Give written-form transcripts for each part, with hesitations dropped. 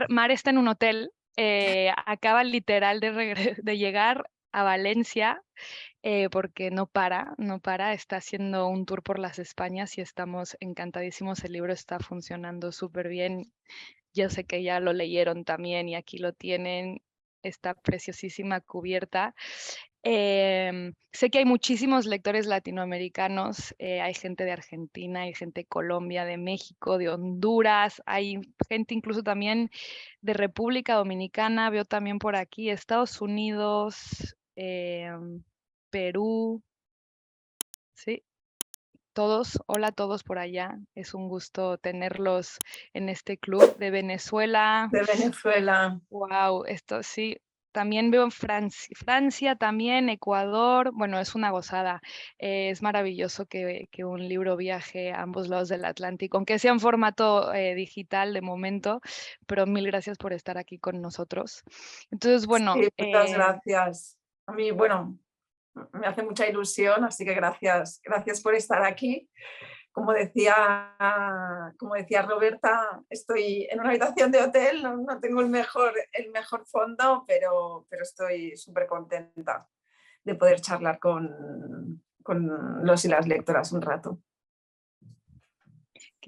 Mar está en un hotel, acaba literal de llegar a Valencia, porque no para, está haciendo un tour por las Españas y estamos encantadísimos, el libro está funcionando súper bien. Yo sé que ya lo leyeron también y aquí lo tienen, está preciosísima cubierta. Sé que hay muchísimos lectores latinoamericanos, hay gente de Argentina, hay gente de Colombia, de México, de Honduras, hay gente incluso también de República Dominicana, veo también por aquí Estados Unidos, Perú, sí, todos, hola a todos por allá, es un gusto tenerlos en este club de Venezuela. de Venezuela. Wow, esto sí. También veo en Francia también, Ecuador. Bueno, es una gozada. Es maravilloso que un libro viaje a ambos lados del Atlántico, aunque sea en formato digital de momento, pero mil gracias por estar aquí con nosotros. Entonces, bueno, Sí, muchas gracias. A mí, bueno, me hace mucha ilusión, así que gracias, gracias por estar aquí. Como decía Roberta, estoy en una habitación de hotel, no tengo el mejor fondo, pero estoy súper contenta de poder charlar con los y las lectoras un rato.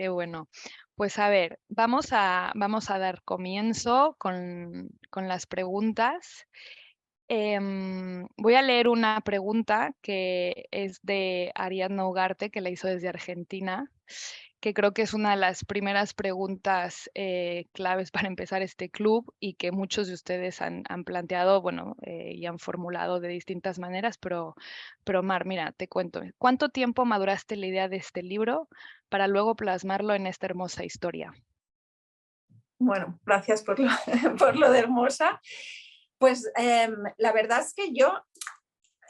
qué bueno. Pues a ver, vamos a dar comienzo con las preguntas. Voy a leer una pregunta que es de Ariadna Ugarte, que la hizo desde Argentina, que creo que es una de las primeras preguntas claves para empezar este club y que muchos de ustedes han planteado, bueno, y han formulado de distintas maneras, pero Mar, mira, te cuento. ¿Cuánto tiempo maduraste la idea de este libro para luego plasmarlo en esta hermosa historia? Bueno, gracias por por lo de hermosa. Pues la verdad es que yo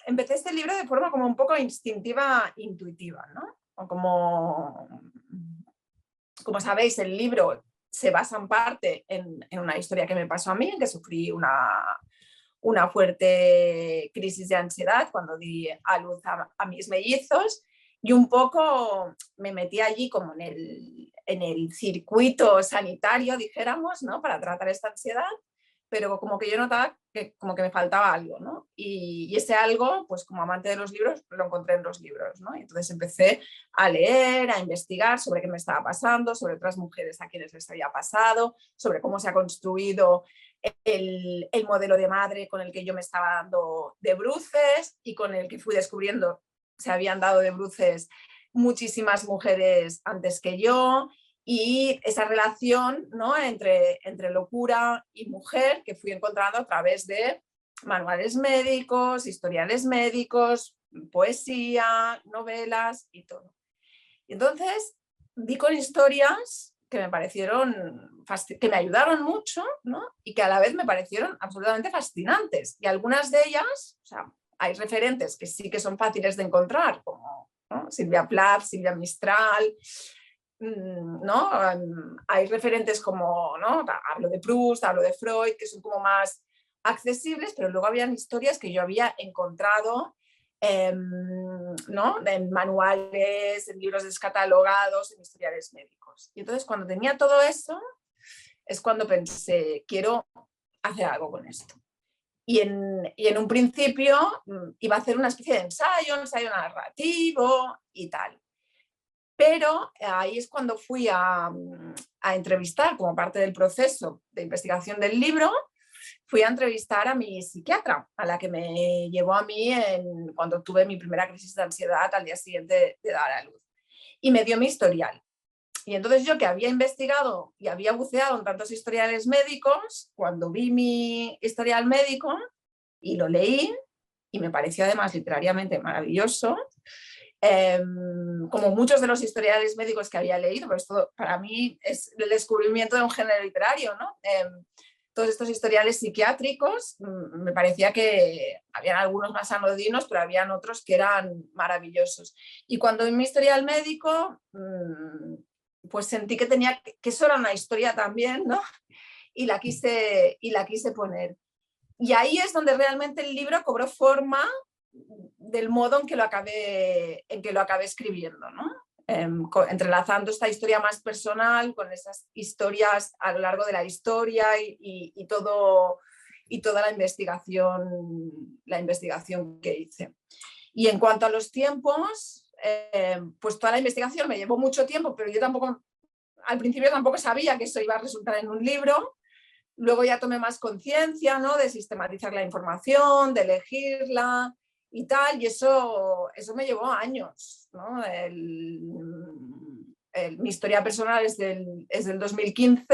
empecé este libro de forma como un poco instintiva, intuitiva, ¿no? O como sabéis, el libro se basa en parte en una historia que me pasó a mí, en que sufrí una fuerte crisis de ansiedad cuando di a luz a mis mellizos y un poco me metí allí como en el circuito sanitario, dijéramos, ¿no? Para tratar esta ansiedad, pero como que yo notaba que como que me faltaba algo, ¿no? Y ese algo, pues como amante de los libros, lo encontré en los libros, ¿no? Y entonces empecé a leer, a investigar sobre qué me estaba pasando, sobre otras mujeres a quienes les había pasado, sobre cómo se ha construido el modelo de madre con el que yo me estaba dando de bruces y con el que fui descubriendo se habían dado de bruces muchísimas mujeres antes que yo y esa relación, ¿no? entre locura y mujer que fui encontrando a través de manuales médicos, historiales médicos, poesía, novelas y todo. Y entonces di con historias que me parecieron, que me ayudaron mucho, ¿no? Y que a la vez me parecieron absolutamente fascinantes. Y algunas de ellas, o sea, hay referentes que sí que son fáciles de encontrar, como, ¿no? Silvia Plath, Silvia Mistral, ¿no? Hay referentes como, ¿no? Hablo de Proust, hablo de Freud, que son como más accesibles, pero luego habían historias que yo había encontrado ¿no? En manuales, en libros descatalogados, en historiales médicos. Y entonces cuando tenía todo eso, es cuando pensé, quiero hacer algo con esto. Y en un principio iba a hacer una especie de ensayo narrativo y tal. Pero ahí es cuando fui a entrevistar, como parte del proceso de investigación del libro, fui a entrevistar a mi psiquiatra, a la que me llevó a mí cuando tuve mi primera crisis de ansiedad al día siguiente de dar a luz. Y me dio mi historial. Y entonces yo, que había investigado y había buceado en tantos historiales médicos, cuando vi mi historial médico y lo leí, y me pareció además literariamente maravilloso, como muchos de los historiales médicos que había leído, pues esto para mí es el descubrimiento de un género literario, ¿no? Todos estos historiales psiquiátricos, me parecía que habían algunos más anodinos, pero habían otros que eran maravillosos. Y cuando vi mi historial médico, pues sentí que tenía que eso era una historia también, ¿no? Y la quise poner. Y ahí es donde realmente el libro cobró forma del modo en que lo acabé escribiendo, ¿no? entrelazando esta historia más personal con esas historias a lo largo de la historia y toda la investigación que hice. Y en cuanto a los tiempos, pues toda la investigación me llevó mucho tiempo, pero yo tampoco, al principio tampoco sabía que eso iba a resultar en un libro. Luego ya tomé más conciencia, ¿no?, de sistematizar la información, de elegirla y tal, y eso me llevó años, ¿no? Mi historia personal es del 2015,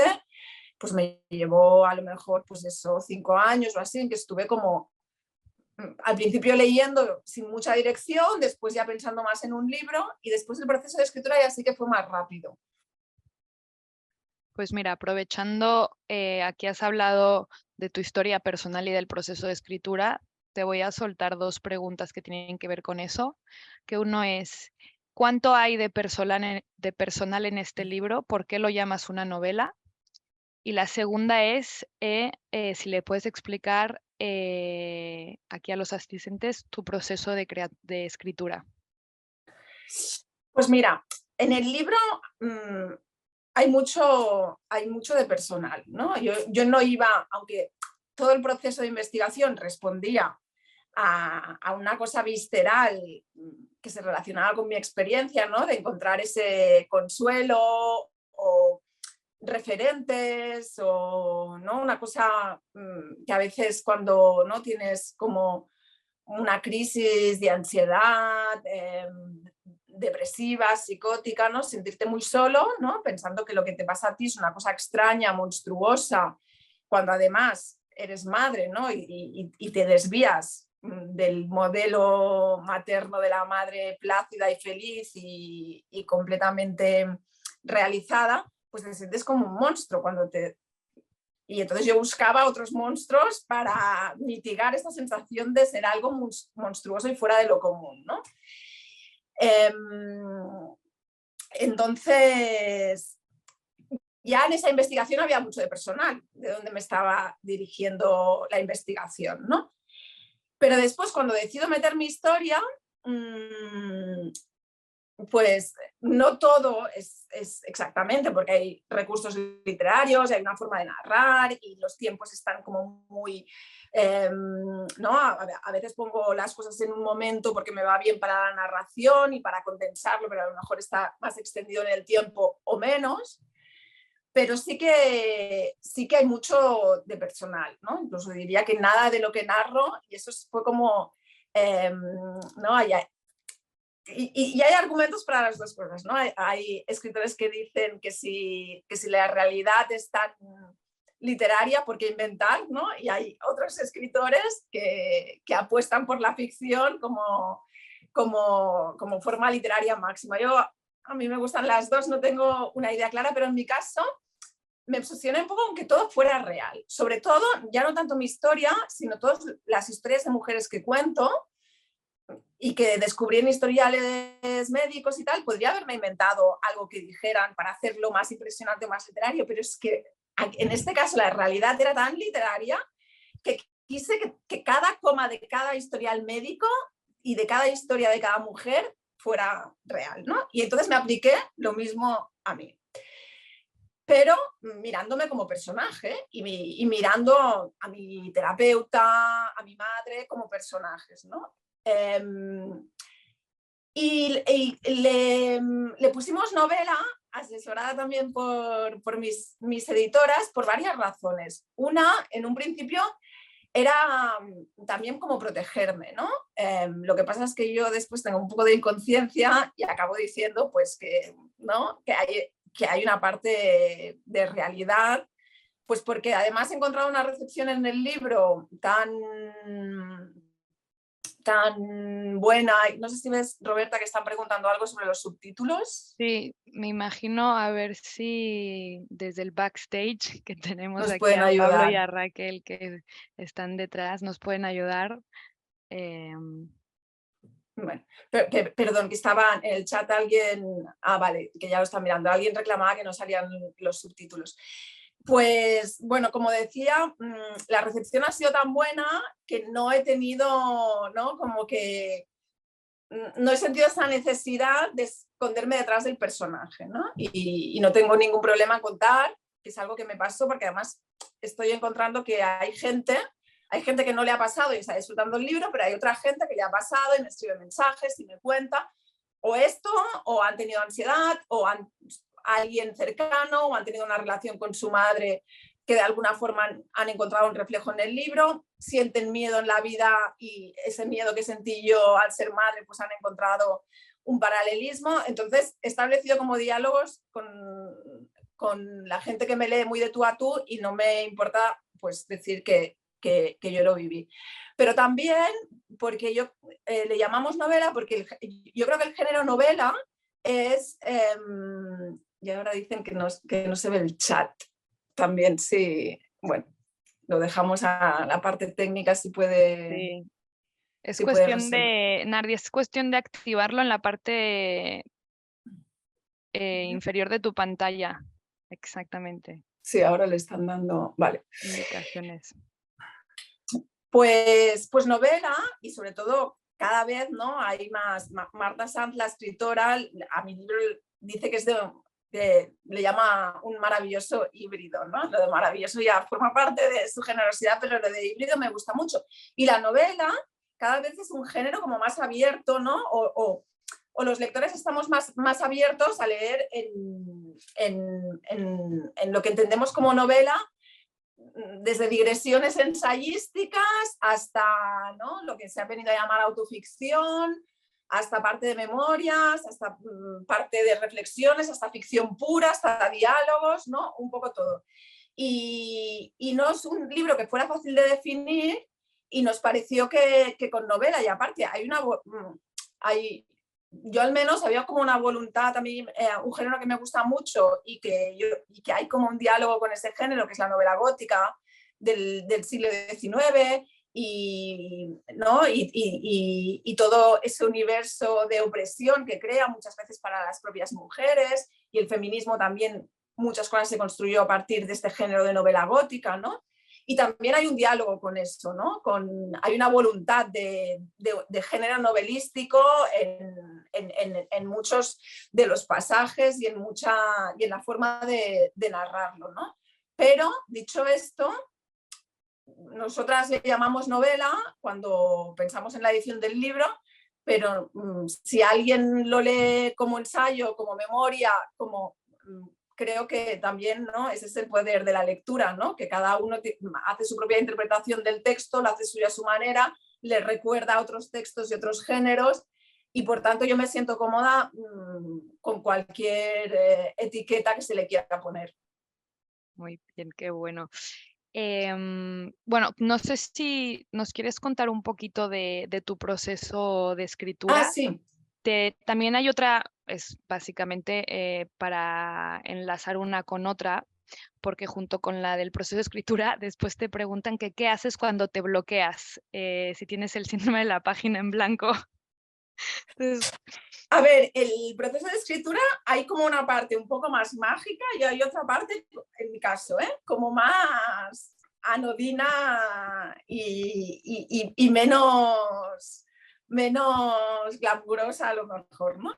pues me llevó a lo mejor, pues eso, 5 años o así, en que estuve como al principio leyendo sin mucha dirección, después ya pensando más en un libro, y después el proceso de escritura ya sí que fue más rápido. Pues mira, aprovechando, aquí has hablado de tu historia personal y del proceso de escritura, te voy a soltar 2 preguntas que tienen que ver con eso, que uno es, ¿cuánto hay de personal en este libro? ¿Por qué lo llamas una novela? Y la segunda es, si le puedes explicar, aquí a los asistentes tu proceso de escritura. Pues mira, en el libro hay mucho de personal, ¿no? Yo no iba, aunque todo el proceso de investigación respondía a una cosa visceral que se relacionaba con mi experiencia, ¿no?, de encontrar ese consuelo o referentes o, ¿no?, una cosa que a veces cuando no tienes como una crisis de ansiedad, depresiva, psicótica, ¿no?, sentirte muy solo, ¿no?, pensando que lo que te pasa a ti es una cosa extraña, monstruosa, cuando además eres madre, ¿no?, y te desvías del modelo materno de la madre plácida y feliz y completamente realizada, pues te sientes como un monstruo cuando te... Y entonces yo buscaba otros monstruos para mitigar esta sensación de ser algo monstruoso y fuera de lo común, ¿no? Entonces, ya en esa investigación había mucho de personal, de donde me estaba dirigiendo la investigación, ¿no? Pero después, cuando decido meter mi historia, pues no todo es exactamente, porque hay recursos literarios, hay una forma de narrar y los tiempos están como muy... ¿no? A veces pongo las cosas en un momento porque me va bien para la narración y para condensarlo, pero a lo mejor está más extendido en el tiempo o menos. Pero sí que hay mucho de personal, ¿no? Incluso diría que nada de lo que narro, y eso fue como... ¿no? Y hay argumentos para las dos cosas, ¿no? Hay escritores que dicen que si la realidad es tan literaria, ¿por qué inventar? ¿No? Y hay otros escritores que apuestan por la ficción como forma literaria máxima. A mí me gustan las dos, no tengo una idea clara, pero en mi caso me obsesioné un poco con que todo fuera real. Sobre todo, ya no tanto mi historia, sino todas las historias de mujeres que cuento, y que descubrí en historiales médicos y tal, podría haberme inventado algo que dijeran para hacerlo más impresionante, más literario, pero es que en este caso la realidad era tan literaria que quise que cada coma de cada historial médico y de cada historia de cada mujer fuera real, ¿no? Y entonces me apliqué lo mismo a mí, pero mirándome como personaje y mirando a mi terapeuta, a mi madre como personajes, ¿no? Y le pusimos novela, asesorada también por mis editoras, por varias razones. Una, en un principio, era también como protegerme, ¿no? Lo que pasa es que yo después tengo un poco de inconsciencia y acabo diciendo pues que, ¿no?, que hay una parte de realidad, pues porque además he encontrado una recepción en el libro tan buena. No sé si ves, Roberta, que están preguntando algo sobre los subtítulos. Sí, me imagino a ver si desde el backstage que tenemos Nos aquí pueden a Pablo y ayudar. a Raquel que están detrás, nos pueden ayudar. Bueno, perdón, que estaba en el chat alguien, vale, que ya lo está mirando, alguien reclamaba que no salían los subtítulos. Pues bueno, como decía, la recepción ha sido tan buena que no he tenido, ¿no?, como que no he sentido esa necesidad de esconderme detrás del personaje, ¿no? Y no tengo ningún problema en contar, que es algo que me pasó, porque además estoy encontrando que hay gente que no le ha pasado y está disfrutando el libro, pero hay otra gente que le ha pasado y me escribe mensajes y me cuenta o esto, o han tenido ansiedad, o alguien cercano, o han tenido una relación con su madre que de alguna forma han encontrado un reflejo en el libro, sienten miedo en la vida y ese miedo que sentí yo al ser madre, pues han encontrado un paralelismo. Entonces he establecido como diálogos con la gente que me lee muy de tú a tú y no me importa pues decir que yo lo viví. Pero también porque le llamamos novela porque yo creo que el género novela es, y ahora dicen que no se ve el chat, también sí, bueno, lo dejamos a la parte técnica si puede... Sí. Es si puede cuestión resolver. de, Nardi, es cuestión de activarlo en la parte inferior de tu pantalla. Exactamente. Sí, ahora le están dando... Vale. Indicaciones. Pues novela y sobre todo cada vez, ¿no? Hay más. Marta Sanz, la escritora, a mi libro dice que es le llama un maravilloso híbrido, ¿no? Lo de maravilloso ya forma parte de su generosidad, pero lo de híbrido me gusta mucho. Y la novela cada vez es un género como más abierto, ¿no? O los lectores estamos más abiertos a leer en lo que entendemos como novela, desde digresiones ensayísticas hasta, ¿no?, lo que se ha venido a llamar autoficción, hasta parte de memorias, hasta parte de reflexiones, hasta ficción pura, hasta diálogos, ¿no? Un poco todo. Y no es un libro que fuera fácil de definir y nos pareció que con novela, y aparte yo al menos había como una voluntad también, un género que me gusta mucho y que hay como un diálogo con ese género, que es la novela gótica del siglo XIX, ¿no? y todo ese universo de opresión que crea muchas veces para las propias mujeres, y el feminismo también, muchas cosas se construyó a partir de este género de novela gótica, ¿no? Y también hay un diálogo con eso, ¿no? Hay una voluntad de género novelístico en muchos de los pasajes y en la forma de narrarlo, ¿no? Pero, dicho esto, nosotras le llamamos novela cuando pensamos en la edición del libro, pero si alguien lo lee como ensayo, como memoria, creo que también, ¿no?, ese es el poder de la lectura, ¿no?, que cada uno hace su propia interpretación del texto, lo hace suya a su manera, le recuerda a otros textos y otros géneros, y por tanto yo me siento cómoda con cualquier etiqueta que se le quiera poner. Muy bien, qué bueno. Bueno, no sé si nos quieres contar un poquito de tu proceso de escritura. Sí. También hay otra, es básicamente para enlazar una con otra, porque junto con la del proceso de escritura, después te preguntan que qué haces cuando te bloqueas, si tienes el síndrome de la página en blanco. Entonces, a ver, el proceso de escritura hay como una parte un poco más mágica y hay otra parte, en mi caso, como más anodina y menos glamurosa a lo mejor, ¿no?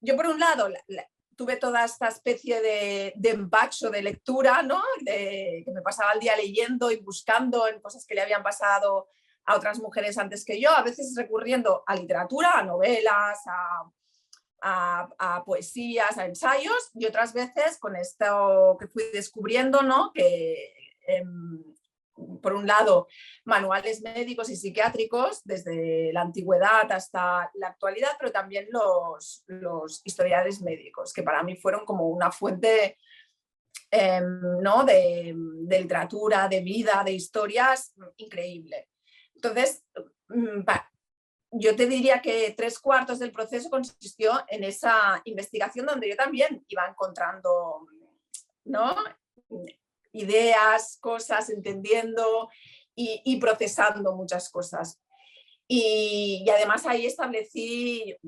Yo, por un lado, tuve toda esta especie de empacho de lectura, ¿no? Que me pasaba el día leyendo y buscando en cosas que le habían pasado a otras mujeres antes que yo, a veces recurriendo a literatura, a novelas, a poesías, a ensayos, y otras veces con esto que fui descubriendo, ¿no?, que por un lado manuales médicos y psiquiátricos desde la antigüedad hasta la actualidad, pero también los historiales médicos, que para mí fueron como una fuente ¿no?, de literatura, de vida, de historias increíble. Entonces, yo te diría que 3/4 del proceso consistió en esa investigación donde yo también iba encontrando, ¿no?, ideas, cosas, entendiendo y procesando muchas cosas. Y además ahí establecí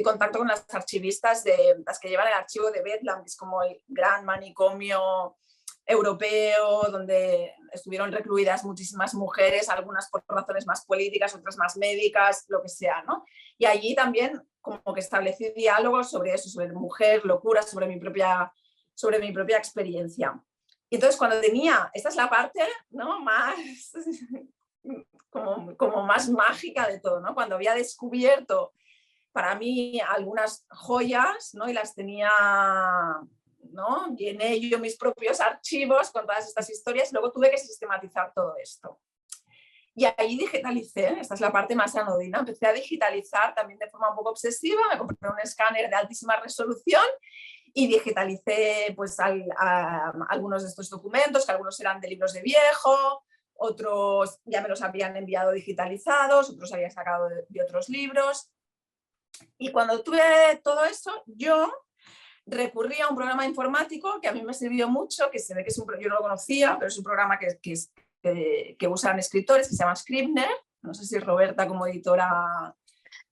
contacto con las archivistas las que llevan el archivo de Bedlam, que es como el gran manicomio europeo donde estuvieron recluidas muchísimas mujeres, algunas por razones más políticas, otras más médicas, lo que sea, ¿no? Y allí también como que establecí diálogos sobre eso, sobre mujer, locura, sobre mi propia experiencia. Y entonces cuando tenía, esta es la parte, ¿no?, más como más mágica de todo, ¿no? Cuando había descubierto para mí algunas joyas, ¿no?, y las tenía, ¿no?, llené yo mis propios archivos con todas estas historias, luego tuve que sistematizar todo esto. Y ahí digitalicé, esta es la parte más anodina, empecé a digitalizar también de forma un poco obsesiva, me compré un escáner de altísima resolución y digitalicé pues algunos de estos documentos, que algunos eran de libros de viejo, otros ya me los habían enviado digitalizados, otros había sacado de otros libros. Y cuando tuve todo eso, yo recurrí a un programa informático que a mí me sirvió mucho, que se ve que es yo no lo conocía, pero es un programa que usan escritores, que se llama Scrivener. No sé si Roberta como editora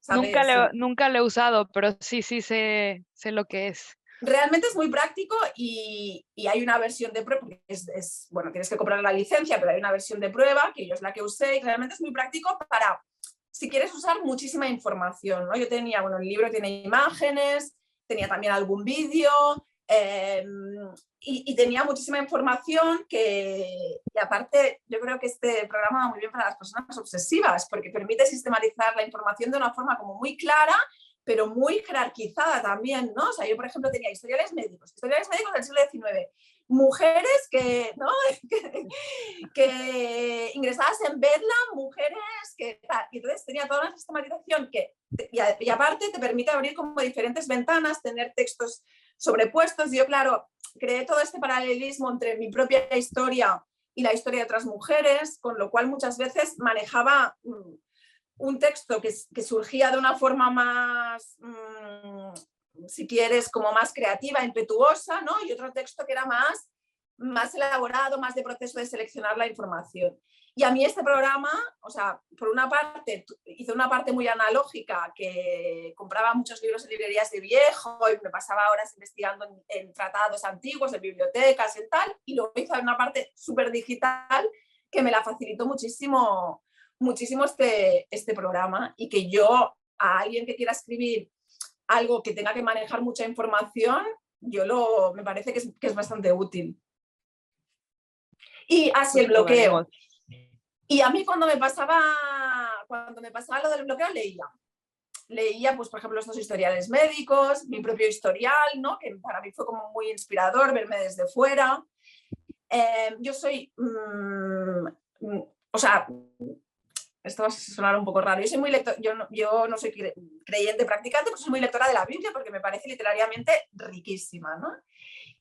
sabe. Nunca lo he usado, pero sí sé lo que es. Realmente es muy práctico y hay una versión de prueba, bueno, tienes que comprar la licencia, pero hay una versión de prueba que yo es la que usé y realmente es muy práctico para, si quieres usar muchísima información, ¿no? Yo tenía, bueno, el libro tiene imágenes, tenía también algún vídeo y tenía muchísima información y aparte yo creo que este programa va muy bien para las personas obsesivas porque permite sistematizar la información de una forma como muy clara, pero muy jerarquizada también, ¿no? O sea, yo, por ejemplo, tenía historiales médicos del siglo XIX, mujeres ¿no? que ingresadas en Bedlam, mujeres que tal. Y entonces tenía toda una sistematización y aparte te permite abrir como diferentes ventanas, tener textos sobrepuestos. Y yo, claro, creé todo este paralelismo entre mi propia historia y la historia de otras mujeres, con lo cual muchas veces manejaba un texto que surgía de una forma más, si quieres, como más creativa, impetuosa, ¿no? Y otro texto que era más elaborado, más de proceso de seleccionar la información. Y a mí este programa, o sea, por una parte, hizo una parte muy analógica, que compraba muchos libros en librerías de viejo y me pasaba horas investigando en tratados antiguos, en bibliotecas y tal, y luego hizo una parte súper digital que me la facilitó muchísimo este programa, y que yo, a alguien que quiera escribir algo que tenga que manejar mucha información, me parece que es bastante útil. Y así el bloqueo. Y a mí cuando me pasaba lo del bloqueo, leía, pues, por ejemplo, estos historiales médicos, mi propio historial, ¿no?, que para mí fue como muy inspirador verme desde fuera. Yo soy, o sea, esto va a sonar un poco raro, yo soy muy lectora, yo no soy creyente practicante, pero soy muy lectora de la Biblia porque me parece literariamente riquísima, ¿no?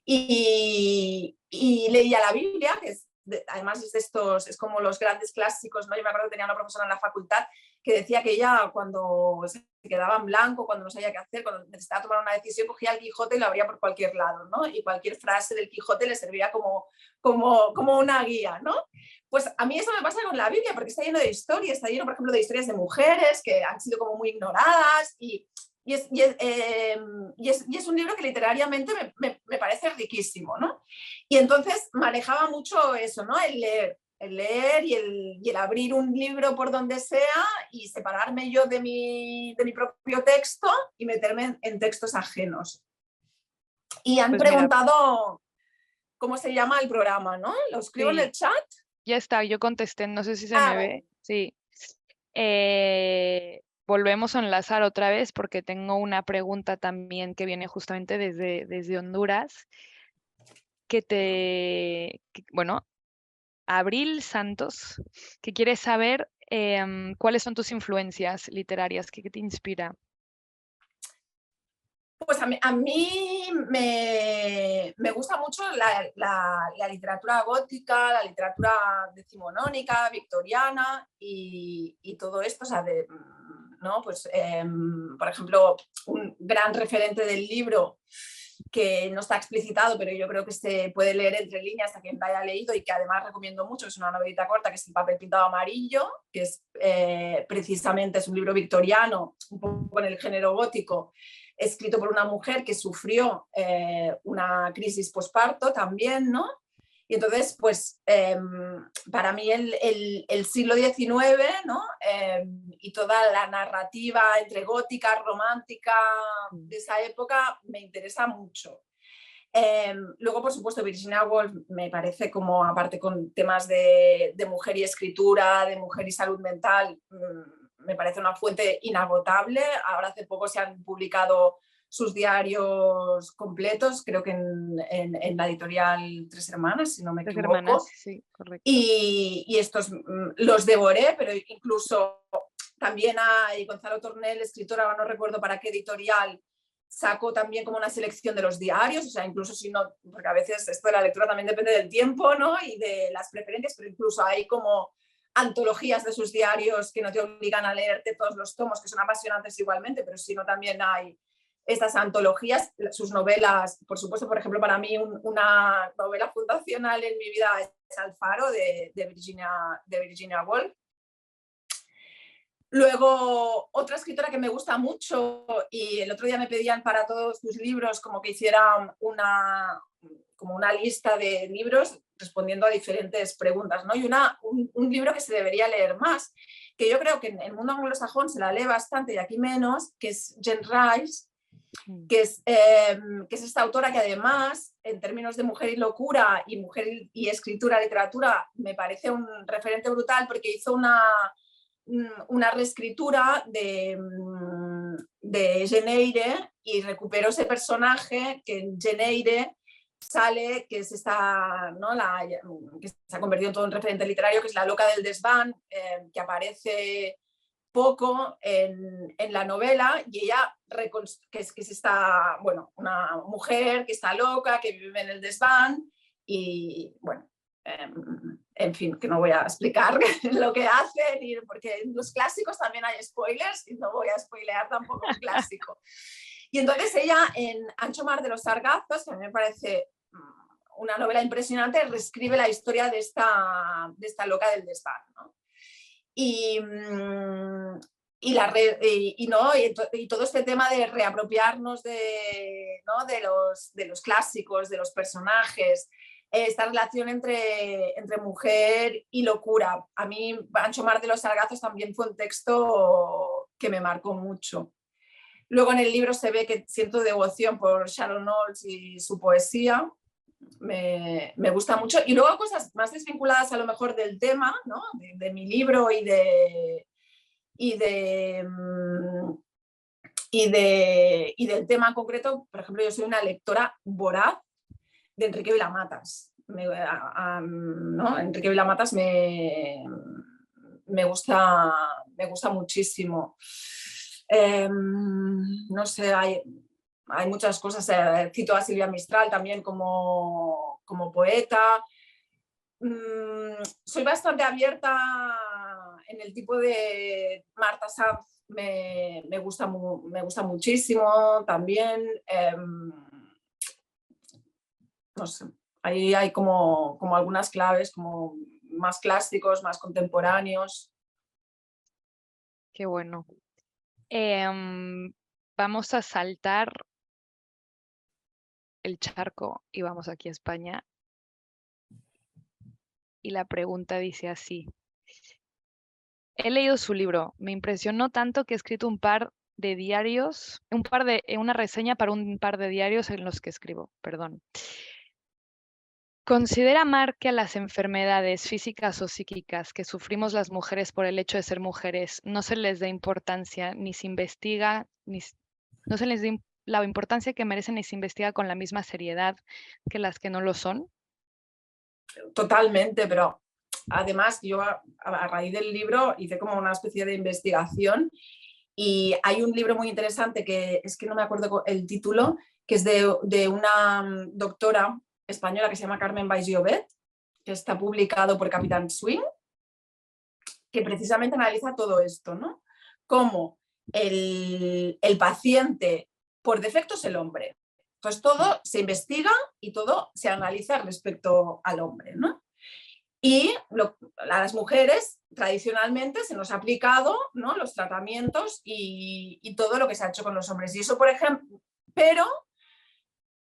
Y leía la Biblia, que además es como los grandes clásicos, ¿no? Yo me acuerdo que tenía una profesora en la facultad que decía que ella, cuando se quedaba en blanco, cuando no sabía qué hacer, cuando necesitaba tomar una decisión, cogía el Quijote y lo abría por cualquier lado, ¿no? Y cualquier frase del Quijote le servía como una guía, ¿no? Pues a mí eso me pasa con la Biblia, porque está lleno de historias, está lleno, por ejemplo, de historias de mujeres que han sido como muy ignoradas y es un libro que literariamente me parece riquísimo, ¿no? Y entonces manejaba mucho eso, ¿no? El leer y el abrir un libro por donde sea y separarme yo de mi propio texto y meterme en textos ajenos. Y han preguntado cómo se llama el programa, ¿no? ¿Lo escribo en el chat? Ya está, yo contesté, no sé si se me ve. Sí. Volvemos a enlazar otra vez porque tengo una pregunta también que viene justamente desde Honduras, bueno, Abril Santos, que quiere saber cuáles son tus influencias literarias, qué te inspira. Pues a mí me gusta mucho la literatura gótica, la literatura decimonónica, victoriana y todo esto, o sea, ¿no? Pues, por ejemplo, un gran referente del libro que no está explicitado, pero yo creo que se puede leer entre líneas a quien la haya leído y que además recomiendo mucho, es una novelita corta, que es El papel pintado amarillo, que es precisamente es un libro victoriano, un poco en el género gótico, escrito por una mujer que sufrió una crisis posparto también, ¿no? Y entonces, pues, para mí el siglo XIX, ¿no? Y toda la narrativa entre gótica, romántica de esa época me interesa mucho. Luego, por supuesto, Virginia Woolf me parece como, aparte con temas de mujer y escritura, de mujer y salud mental, me parece una fuente inagotable. Ahora hace poco se han publicado sus diarios completos, creo que en la editorial Tres Hermanas, si no me Tres equivoco. hermanas, sí, correcto. Y estos los devoré, pero incluso también hay Gonzalo Tornel, escritora, no recuerdo para qué editorial, sacó también como una selección de los diarios, o sea, incluso si no, porque a veces esto de la lectura también depende del tiempo, ¿no? Y de las preferencias, pero incluso hay como antologías de sus diarios que no te obligan a leerte todos los tomos, que son apasionantes igualmente, pero si no también hay estas antologías, sus novelas, por supuesto, por ejemplo, para mí una novela fundacional en mi vida es Alfaro de Virginia Woolf. Luego, otra escritora que me gusta mucho, y el otro día me pedían para todos tus libros como que hiciera como una lista de libros respondiendo a diferentes preguntas, ¿no? Y un libro que se debería leer más, que yo creo que en el mundo anglosajón se la lee bastante y aquí menos, que es Jane Rice, que es esta autora que además, en términos de mujer y locura y mujer y escritura, literatura, me parece un referente brutal porque hizo una reescritura de Jane Eyre y recuperó ese personaje que en Jane Eyre sale, que es esta, ¿no? Que se ha convertido en todo un referente literario, que es la loca del desván, que aparece poco en la novela, y ella que es esta, bueno, una mujer que está loca, que vive en el desván y bueno, en fin, que no voy a explicar lo que hacen, porque en los clásicos también hay spoilers y no voy a spoilear tampoco un clásico. Y entonces ella en Ancho Mar de los Sargazos, que a mí me parece una novela impresionante, reescribe la historia de esta loca del desván, ¿no? Y todo este tema de reapropiarnos ¿no? de los clásicos, de los personajes, esta relación entre mujer y locura. A mí, Ancho Mar de los Sargazos también fue un texto que me marcó mucho. Luego en el libro se ve que siento devoción por Sharon Olds y su poesía. Me gusta mucho. Y luego cosas más desvinculadas a lo mejor del tema, ¿no? de mi libro y del tema en concreto. Por ejemplo, yo soy una lectora voraz de Enrique Vilamatas. ¿No? Enrique Vilamatas me gusta muchísimo. No sé, hay muchas cosas. Cito a Silvia Mistral también como poeta. Soy bastante abierta en el tipo de Marta Sanz, me gusta muchísimo también. No sé, ahí hay como algunas claves, como más clásicos, más contemporáneos. Qué bueno. Vamos a saltar el charco y vamos aquí a España. Y la pregunta dice así. He leído su libro. Me impresionó tanto que he escrito un par de diarios, una reseña para un par de diarios en los que escribo, perdón. ¿Considera Mar que a las enfermedades físicas o psíquicas que sufrimos las mujeres por el hecho de ser mujeres no se les dé importancia ni se investiga, no se les dé la importancia que merecen ni se investiga con la misma seriedad que las que no lo son? Totalmente, pero además yo a raíz del libro hice como una especie de investigación y hay un libro muy interesante que es que no me acuerdo el título, que es de una doctora española que se llama Carmen Valls-Llobet, que está publicado por Capitán Swing, que precisamente analiza todo esto, ¿no? Cómo el paciente por defecto es el hombre. Entonces todo se investiga y todo se analiza respecto al hombre, ¿no? Y a las mujeres tradicionalmente se nos ha aplicado, ¿no? Los tratamientos y todo lo que se ha hecho con los hombres. Y eso, por ejemplo, pero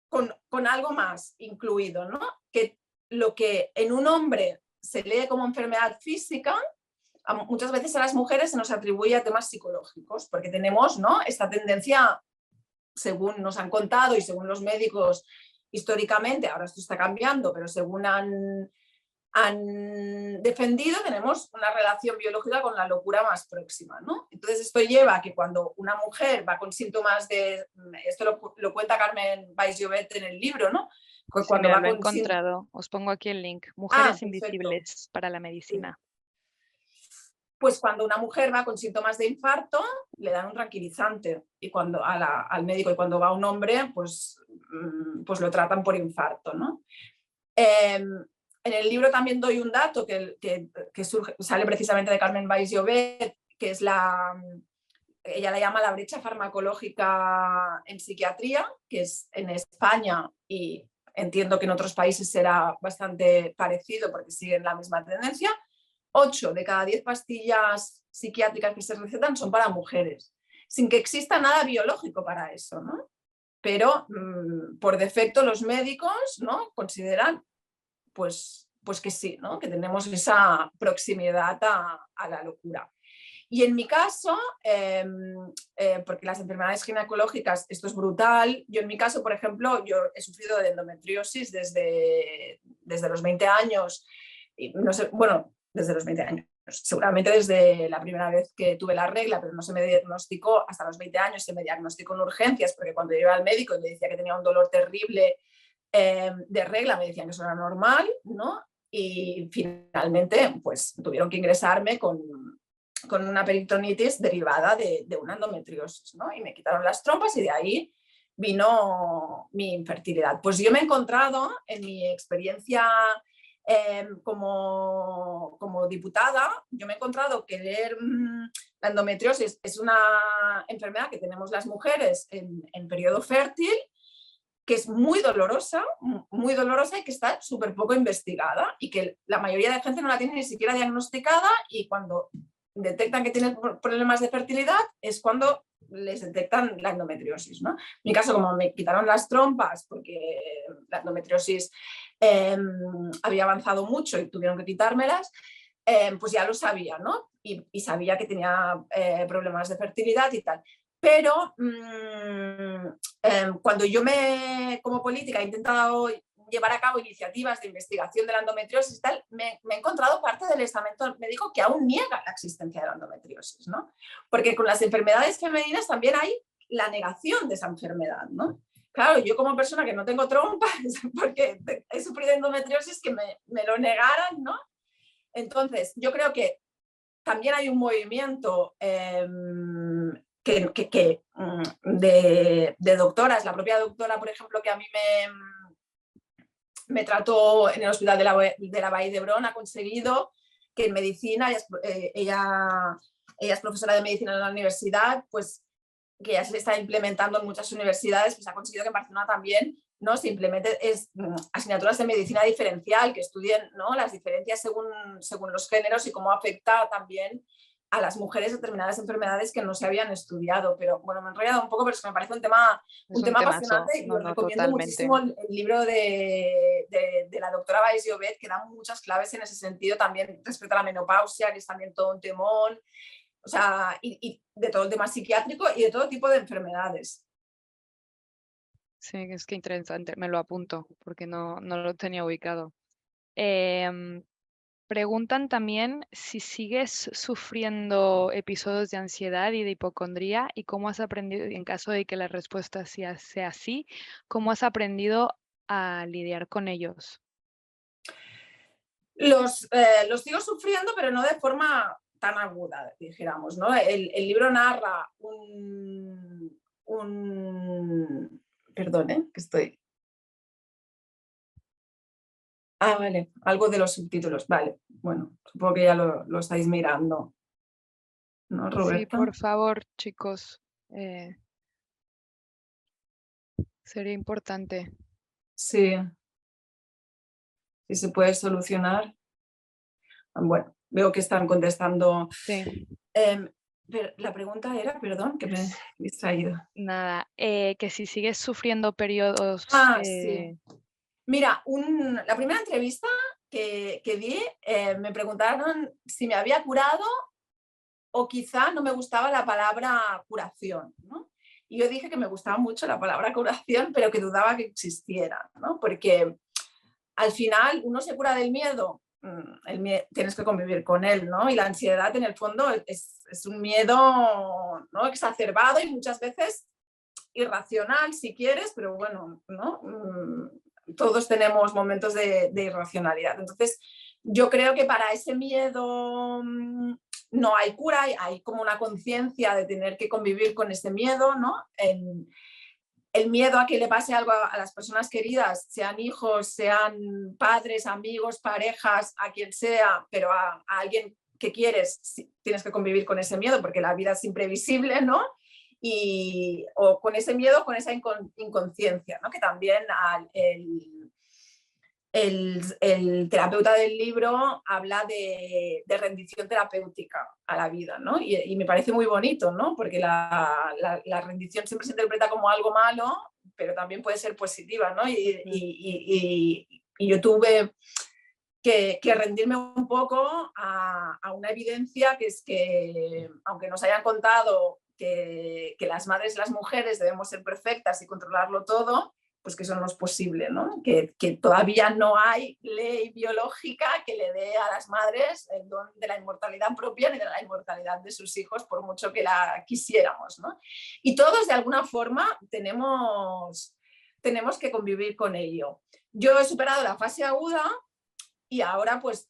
con algo más incluido, ¿no? Que lo que en un hombre se lee como enfermedad física, muchas veces a las mujeres se nos atribuye a temas psicológicos, porque tenemos, ¿no?, esta tendencia, según nos han contado y según los médicos históricamente, ahora esto está cambiando, pero según han defendido, tenemos una relación biológica con la locura más próxima, ¿no? Entonces esto lleva a que cuando una mujer va con síntomas de, esto lo cuenta Carmen Valls-Llobet en el libro, ¿no? Sí, Cuando mira, va lo he con síntomas... encontrado. Os pongo aquí el link. Ah, Mujeres perfecto. invisibles para la Sí. medicina. Pues cuando una mujer va con síntomas de infarto, le dan un tranquilizante, y cuando al médico, y cuando va un hombre, pues lo tratan por infarto, ¿no? En el libro también doy un dato que sale precisamente de Carmen Valls-Llobet, que es ella la llama la brecha farmacológica en psiquiatría, que es en España, y entiendo que en otros países será bastante parecido porque siguen la misma tendencia. 8 de cada 10 pastillas psiquiátricas que se recetan son para mujeres, sin que exista nada biológico para eso, ¿no? Pero por defecto los médicos, ¿no?, consideran pues que sí, ¿no?, que tenemos esa proximidad a la locura. Y en mi caso, porque las enfermedades ginecológicas, esto es brutal. Yo en mi caso, por ejemplo, yo he sufrido de endometriosis desde los 20 años, y no sé, bueno, desde los 20 años, seguramente desde la primera vez que tuve la regla, pero no se me diagnosticó hasta los 20 años, se me diagnosticó en urgencias, porque cuando yo iba al médico y me decía que tenía un dolor terrible de regla, me decían que eso era normal, ¿no? Y finalmente, pues tuvieron que ingresarme con una peritonitis derivada de una endometriosis, ¿no? Y me quitaron las trompas y de ahí vino mi infertilidad. Pues yo me he encontrado en mi experiencia como diputada, yo me he encontrado que la endometriosis es una enfermedad que tenemos las mujeres en periodo fértil, que es muy dolorosa y que está súper poco investigada, y que la mayoría de gente no la tiene ni siquiera diagnosticada, y cuando detectan que tienen problemas de fertilidad es cuando les detectan la endometriosis, ¿no? En mi caso, como me quitaron las trompas porque la endometriosis había avanzado mucho y tuvieron que quitármelas, pues ya lo sabía, ¿no? Y sabía que tenía problemas de fertilidad y tal. Pero cuando yo como política he intentado llevar a cabo iniciativas de investigación de la endometriosis y tal, me he encontrado parte del estamento médico que aún niega la existencia de la endometriosis, ¿no? Porque con las enfermedades femeninas también hay la negación de esa enfermedad, ¿no? Claro, yo como persona que no tengo trompas, porque he sufrido endometriosis, que me lo negaran, ¿no? Entonces, yo creo que también hay un movimiento de doctoras. La propia doctora, por ejemplo, que a mí me trató en el hospital de la Vall d'Hebron, ha conseguido que en medicina, ella es profesora de medicina en la universidad, pues que ya se está implementando en muchas universidades, pues ha conseguido que en Barcelona también, ¿no?, se implementen asignaturas de medicina diferencial, que estudien, ¿no?, las diferencias según los géneros y cómo afecta también a las mujeres determinadas enfermedades que no se habían estudiado. Pero bueno, me he enrollado un poco, pero es que me parece un tema Es un temazo. apasionante, y No, os no, recomiendo totalmente. muchísimo el libro de la doctora Valls-Llobet, que da muchas claves en ese sentido, también respecto a la menopausia, que es también todo un temón, o sea, y de todo el tema psiquiátrico y de todo tipo de enfermedades. Sí, es que interesante. Me lo apunto porque no lo tenía ubicado. Em, Preguntan también si sigues sufriendo episodios de ansiedad y de hipocondría y cómo has aprendido, en caso de que la respuesta sea así, cómo has aprendido a lidiar con ellos. Los sigo sufriendo, pero no de forma tan aguda, dijéramos, ¿no? El libro narra perdón, que estoy... Ah, vale, algo de los subtítulos, vale. Bueno, supongo que ya lo estáis mirando, ¿no, Sí, Roberta? por favor, chicos, sería importante. Sí, si se puede solucionar. Bueno, veo que están contestando. Sí, Pero la pregunta era, perdón, que me he distraído. nada, que si sigues sufriendo periodos Ah, sí. Mira, la primera entrevista que di, me preguntaron si me había curado o quizá no me gustaba la palabra curación, ¿no? Y yo dije que me gustaba mucho la palabra curación, pero que dudaba que existiera, ¿no? Porque al final uno se cura del miedo, tienes que convivir con él, ¿no? Y la ansiedad en el fondo es un miedo, ¿no?, exacerbado y muchas veces irracional si quieres, pero bueno, ¿no? Todos tenemos momentos de irracionalidad. Entonces, yo creo que para ese miedo no hay cura, hay como una conciencia de tener que convivir con ese miedo, ¿no? El miedo a que le pase algo a las personas queridas, sean hijos, sean padres, amigos, parejas, a quien sea, pero a alguien que quieres, tienes que convivir con ese miedo porque la vida es imprevisible, ¿no? O con ese miedo, con esa inconsciencia, ¿no? Que también el terapeuta del libro habla de rendición terapéutica a la vida, ¿no? Y me parece muy bonito, ¿no? Porque la rendición siempre se interpreta como algo malo, pero también puede ser positiva, ¿no? Y yo tuve que rendirme un poco a una evidencia, que es que, aunque nos hayan contado que las madres y las mujeres debemos ser perfectas y controlarlo todo, pues que eso no es posible, ¿no? Que todavía no hay ley biológica que le dé a las madres el don de la inmortalidad propia ni de la inmortalidad de sus hijos, por mucho que la quisiéramos, ¿no? Y todos de alguna forma tenemos que convivir con ello. Yo he superado la fase aguda y ahora pues,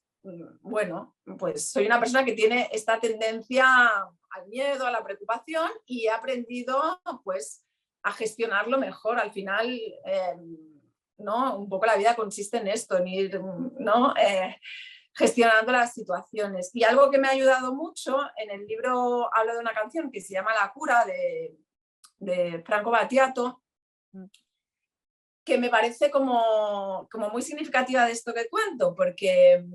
bueno, pues soy una persona que tiene esta tendencia al miedo, a la preocupación, y he aprendido pues a gestionarlo mejor. Al final, ¿no? Un poco la vida consiste en esto, en ir, ¿no? Gestionando las situaciones. Y algo que me ha ayudado mucho, en el libro hablo de una canción que se llama La cura, de Franco Battiato, que me parece como muy significativa de esto que cuento, porque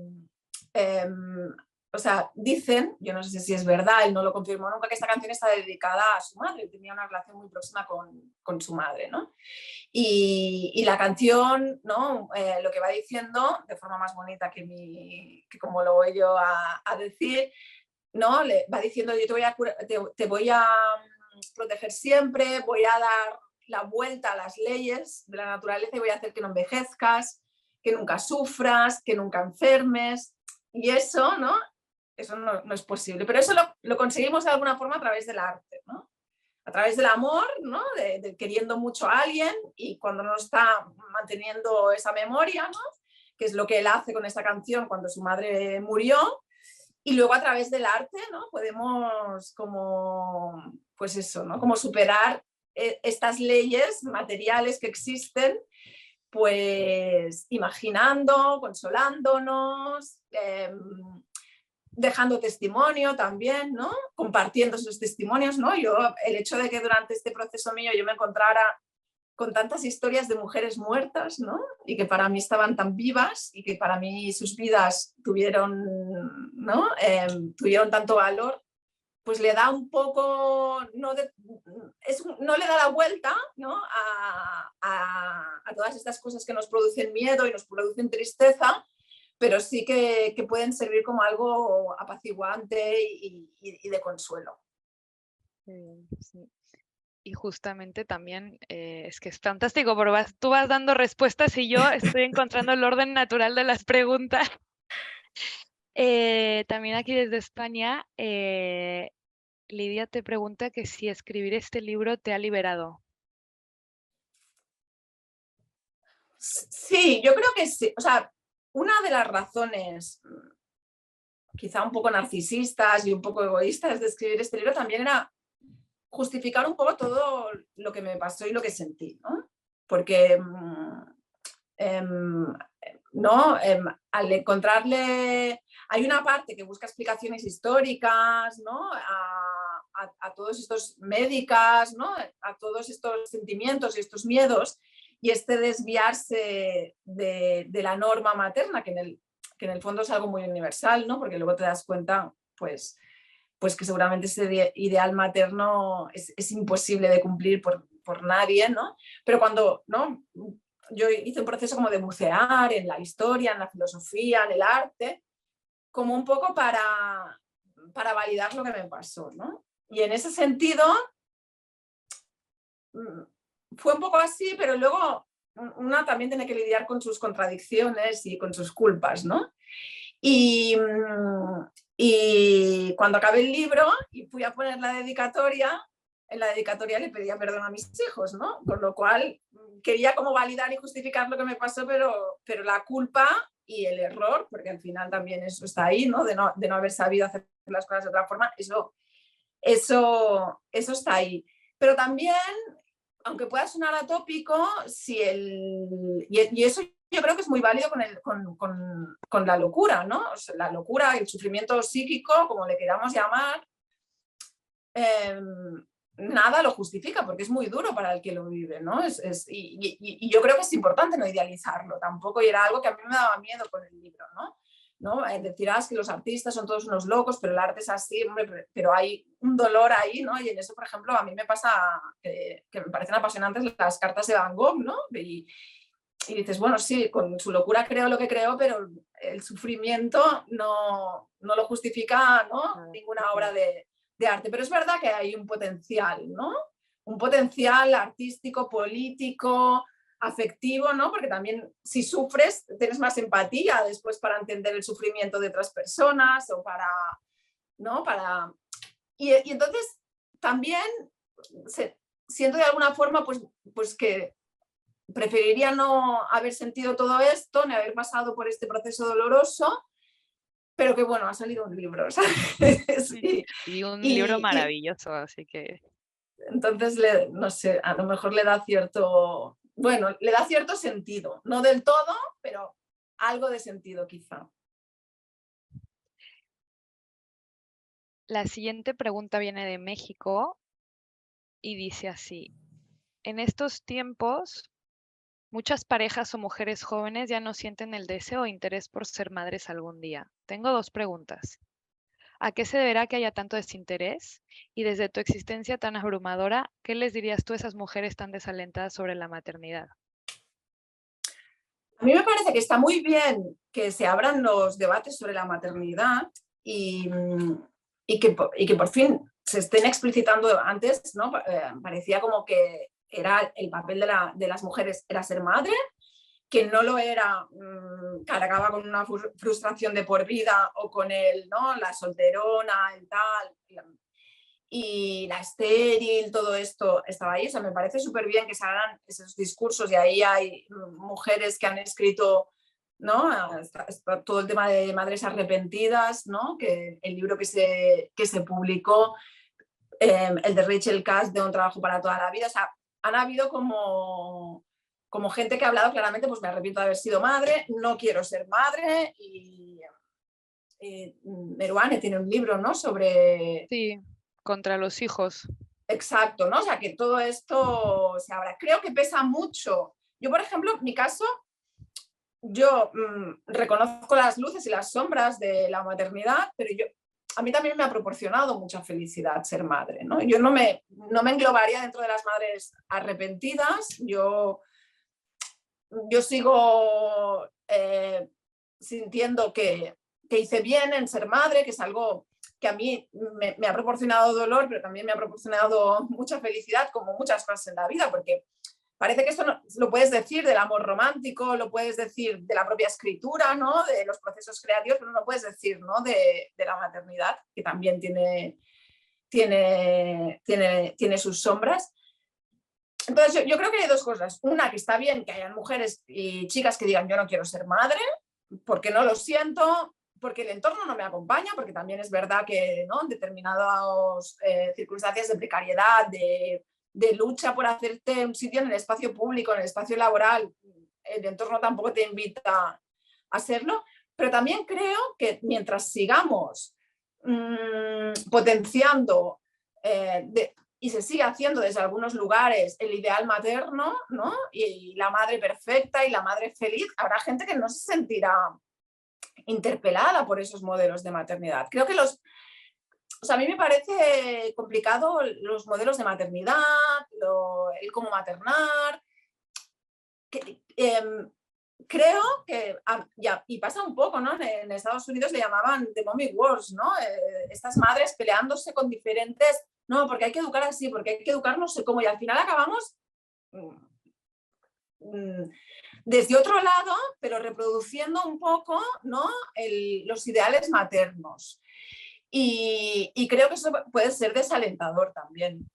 o sea, dicen, yo no sé si es verdad, él no lo confirmó nunca, que esta canción está dedicada a su madre, tenía una relación muy próxima con su madre, ¿no? Y la canción, ¿no? Lo que va diciendo, de forma más bonita que como lo voy yo a decir, ¿no? Le va diciendo: yo te voy a proteger siempre, voy a dar la vuelta a las leyes de la naturaleza y voy a hacer que no envejezcas, que nunca sufras, que nunca enfermes. Y eso, ¿no? Eso no es posible. Pero eso lo conseguimos de alguna forma a través del arte, ¿no? A través del amor, ¿no? De queriendo mucho a alguien, y cuando no está manteniendo esa memoria, ¿no? Que es lo que él hace con esta canción cuando su madre murió. Y luego a través del arte, ¿no? Podemos como, pues eso, ¿no? Como superar estas leyes materiales que existen, pues imaginando, consolándonos, dejando testimonio también, ¿no? Compartiendo esos testimonios, ¿no? El hecho de que durante este proceso mío yo me encontrara con tantas historias de mujeres muertas, ¿no? Y que para mí estaban tan vivas y que para mí sus vidas tuvieron, ¿no? Tuvieron tanto valor, pues le da un poco, no le da la vuelta, ¿no? A todas estas cosas que nos producen miedo y nos producen tristeza, pero sí que pueden servir como algo apaciguante y de consuelo. Sí. Y justamente también es que es fantástico, pero tú vas dando respuestas y yo estoy encontrando el orden natural de las preguntas. También aquí desde España, Lidia te pregunta que si escribir este libro te ha liberado. Sí, yo creo que sí. O sea, una de las razones quizá un poco narcisistas y un poco egoístas de escribir este libro también era justificar un poco todo lo que me pasó y lo que sentí, ¿no? Porque ¿no? Al encontrarle, hay una parte que busca explicaciones históricas, ¿no? A todos estos médicas, ¿no? A todos estos sentimientos y estos miedos, y este desviarse de la norma materna, que en el fondo es algo muy universal, ¿no? Porque luego te das cuenta, pues que seguramente ese ideal materno es imposible de cumplir por nadie, ¿no? Pero cuando, ¿no? yo hice un proceso como de bucear en la historia, en la filosofía, en el arte, como un poco para validar lo que me pasó, ¿no? Y en ese sentido fue un poco así, pero luego una también tiene que lidiar con sus contradicciones y con sus culpas, ¿no? Y, y cuando acabé el libro y fui a poner la dedicatoria, en la dedicatoria le pedía perdón a mis hijos, ¿no? Con lo cual quería como validar y justificar lo que me pasó, pero la culpa y el error, porque al final también eso está ahí, ¿no? De no haber sabido hacer las cosas de otra forma, eso está ahí. Pero también, aunque pueda sonar atópico, si y eso yo creo que es muy válido con la locura, ¿no? O sea, la locura, el sufrimiento psíquico, como le queramos llamar, nada lo justifica porque es muy duro para el que lo vive, ¿no? Y yo creo que es importante no idealizarlo tampoco, y era algo que a mí me daba miedo con el libro, ¿no? Decirás que los artistas son todos unos locos, pero el arte es así, hombre, pero hay un dolor ahí, ¿no? Y en eso, por ejemplo, a mí me pasa que me parecen apasionantes las cartas de Van Gogh, ¿no? Y dices, bueno, sí, con su locura creo lo que creo, pero el sufrimiento no lo justifica, ¿no? Ninguna obra de arte. Pero es verdad que hay un potencial, ¿no? Un potencial artístico, político, afectivo, ¿no? Porque también si sufres tienes más empatía después para entender el sufrimiento de otras personas o para, ¿no? Y entonces también siento de alguna forma pues que preferiría no haber sentido todo esto, ni haber pasado por este proceso doloroso, pero que bueno, ha salido un libro, ¿sabes? Y un libro maravilloso, así que... Entonces, no sé, a lo mejor le da cierto, bueno, le da cierto sentido, no del todo, pero algo de sentido quizá. La siguiente pregunta viene de México y dice así: en estos tiempos, muchas parejas o mujeres jóvenes ya no sienten el deseo o interés por ser madres algún día. Tengo dos preguntas. ¿A qué se deberá que haya tanto desinterés? Y desde tu existencia tan abrumadora, ¿qué les dirías tú a esas mujeres tan desalentadas sobre la maternidad? A mí me parece que está muy bien que se abran los debates sobre la maternidad y que por fin se estén explicitando. Antes, ¿no? Parecía como que era el papel de las mujeres era ser madre, que no lo era, cargaba con una frustración de por vida, o con el, ¿no? La solterona, el tal, y la estéril, todo esto estaba ahí. O sea, me parece súper bien que se hagan esos discursos, y ahí hay mujeres que han escrito, ¿no? Está todo el tema de madres arrepentidas, ¿no? Que el libro que se publicó, el de Rachel Cash, de Un trabajo para toda la vida. O sea, han habido como gente que ha hablado claramente, pues me arrepiento de haber sido madre, no quiero ser madre. Y Meruane tiene un libro, ¿no? Sobre... Sí, contra los hijos. Exacto, ¿no? O sea, que todo esto se abra. Creo que pesa mucho. Yo, por ejemplo, en mi caso, yo reconozco las luces y las sombras de la maternidad, pero a mí también me ha proporcionado mucha felicidad ser madre, ¿no? Yo no me englobaría dentro de las madres arrepentidas. Yo sigo sintiendo que hice bien en ser madre, que es algo que a mí me ha proporcionado dolor, pero también me ha proporcionado mucha felicidad, como muchas cosas en la vida, porque parece que esto lo puedes decir del amor romántico, lo puedes decir de la propia escritura, ¿no? De los procesos creativos, pero no lo puedes decir, ¿no? de la maternidad, que también tiene sus sombras. Entonces yo creo que hay dos cosas. Una, que está bien que hayan mujeres y chicas que digan yo no quiero ser madre, porque no lo siento, porque el entorno no me acompaña, porque también es verdad que, ¿no? En determinadas circunstancias de precariedad, de lucha por hacerte un sitio en el espacio público, en el espacio laboral, el entorno tampoco te invita a hacerlo. Pero también creo que mientras sigamos potenciando y se sigue haciendo desde algunos lugares el ideal materno, ¿no? Y la madre perfecta y la madre feliz, habrá gente que no se sentirá interpelada por esos modelos de maternidad. Creo que o sea, a mí me parece complicado los modelos de maternidad, el cómo maternar, creo que, y pasa un poco, ¿no? En Estados Unidos le llamaban The Mommy Wars, ¿no? Estas madres peleándose con diferentes, no, porque hay que educar así, porque hay que educar no sé cómo, y al final acabamos desde otro lado, pero reproduciendo un poco, ¿no? Los ideales maternos. Y creo que eso puede ser desalentador también.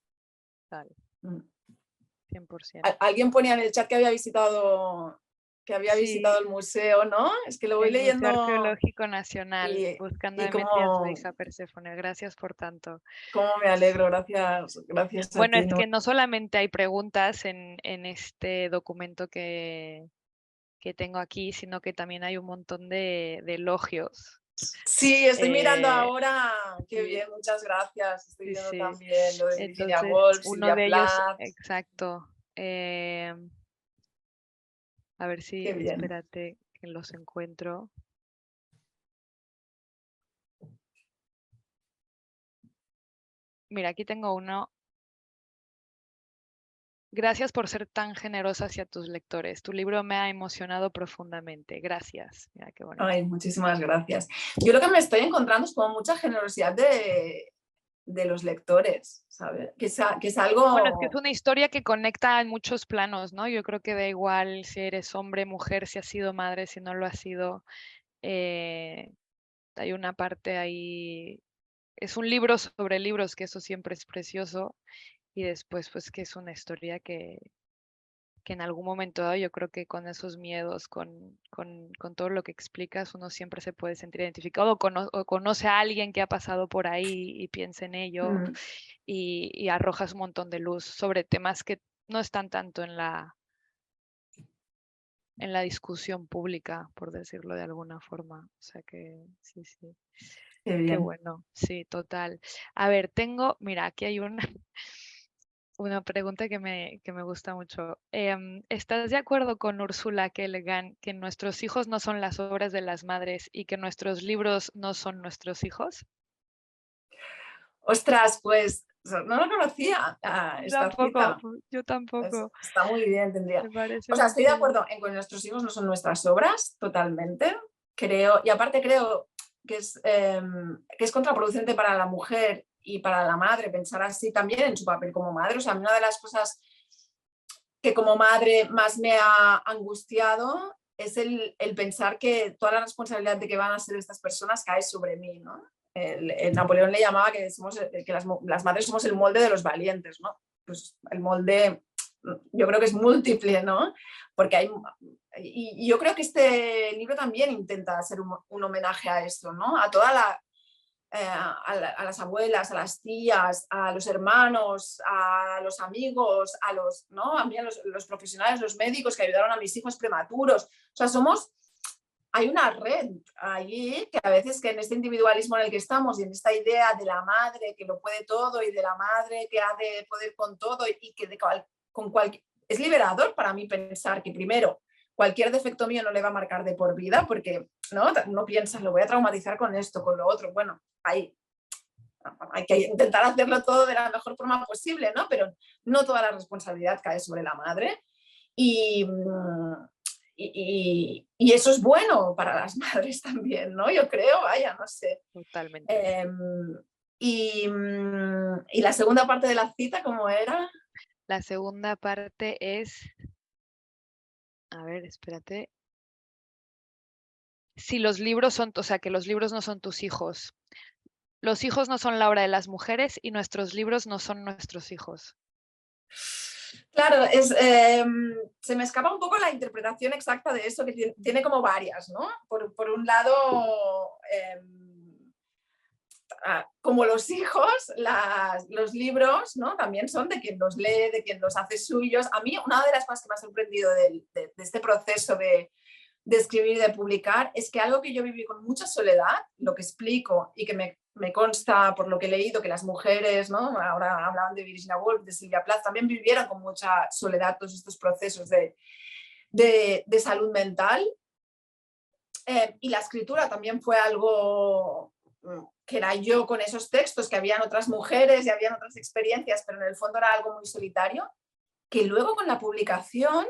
Total. 100%. Alguien ponía en el chat que había visitado Sí, el museo, ¿no? Es que lo voy el Museo leyendo Arqueológico Nacional, buscando a y Demetria, a su cómo hija Perséfone. Gracias por tanto. me alegro, gracias a Bueno, ti, es ¿no? que no solamente hay preguntas en este documento que tengo aquí, sino que también hay un montón de elogios. Sí, estoy mirando Eh, ahora, qué sí, bien, muchas gracias. Estoy sí, viendo sí. también lo de Virginia Entonces, Woolf, uno Silvia de ellos, Plath, exacto. A ver si, qué bien. espérate que los encuentro. Mira, aquí tengo uno. Gracias por ser tan generosa hacia tus lectores. Tu libro me ha emocionado profundamente. Gracias. Mira qué bonito. Ay, muchísimas gracias. Yo lo que me estoy encontrando es como mucha generosidad de los lectores, ¿sabes? Que es Bueno, es que es algo... una historia que conecta en muchos planos, ¿no? Yo creo que da igual si eres hombre, mujer, si has sido madre, si no lo has sido. Hay una parte ahí. Es un libro sobre libros, que eso siempre es precioso. Y después, pues, que es una historia que en algún momento dado yo creo que con esos miedos, con todo lo que explicas, uno siempre se puede sentir identificado o conoce a alguien que ha pasado por ahí y piensa en ello y arrojas un montón de luz sobre temas que no están tanto en la discusión pública, por decirlo de alguna forma. O sea que sí, sí. Qué Qué bien. bueno, sí, total. A ver, mira, aquí hay una pregunta que me gusta mucho. ¿Estás de acuerdo con Ursula K. Le Guin que nuestros hijos no son las obras de las madres y que nuestros libros no son nuestros hijos? Ostras, pues no lo conocía esta Tampoco, cita. yo tampoco. Está muy bien, tendría. Me parece O sea, muy estoy de chulo. acuerdo en que nuestros hijos no son nuestras obras, totalmente. Creo, y aparte creo que es contraproducente para la mujer y para la madre pensar así también en su papel como madre. O sea, una de las cosas que como madre más me ha angustiado es el pensar que toda la responsabilidad de que van a ser estas personas cae sobre mí, ¿no? El Napoleón le llamaba que las madres somos el molde de los valientes, ¿no? Pues el molde yo creo que es múltiple, ¿no? Porque hay... Y yo creo que este libro también intenta ser un homenaje a esto, ¿no? A toda a las abuelas, a las tías, a los hermanos, a los amigos, ¿no? A mí, a los profesionales, los médicos que ayudaron a mis hijos prematuros. O sea, hay una red allí que a veces que en este individualismo en el que estamos y en esta idea de la madre que lo puede todo y de la madre que ha de poder con todo y que es liberador para mí pensar que primero cualquier defecto mío no le va a marcar de por vida porque no piensas, lo voy a traumatizar con esto, con lo otro. Bueno, hay que intentar hacerlo todo de la mejor forma posible, ¿no? Pero no toda la responsabilidad cae sobre la madre. Y eso es bueno para las madres también, ¿no? Yo creo, vaya, no sé. Totalmente. Y la segunda parte de la cita, ¿cómo era? La segunda parte es, a ver, espérate. Si los libros son, o sea, que los libros no son tus hijos. Los hijos no son la obra de las mujeres y nuestros libros no son nuestros hijos. Claro, se me escapa un poco la interpretación exacta de eso, que tiene como varias, ¿no? Por un lado, como los hijos, los libros, ¿no? También son de quien los lee, de quien los hace suyos. A mí, una de las cosas que me ha sorprendido de este proceso de escribir y de publicar es que algo que yo viví con mucha soledad, lo que explico y que me consta por lo que he leído que las mujeres, ¿no? Ahora hablaban de Virginia Woolf, de Silvia Plath, también vivieron con mucha soledad todos estos procesos de salud mental. Y la escritura también fue algo que era yo con esos textos, que habían otras mujeres y habían otras experiencias, pero en el fondo era algo muy solitario, que luego con la publicación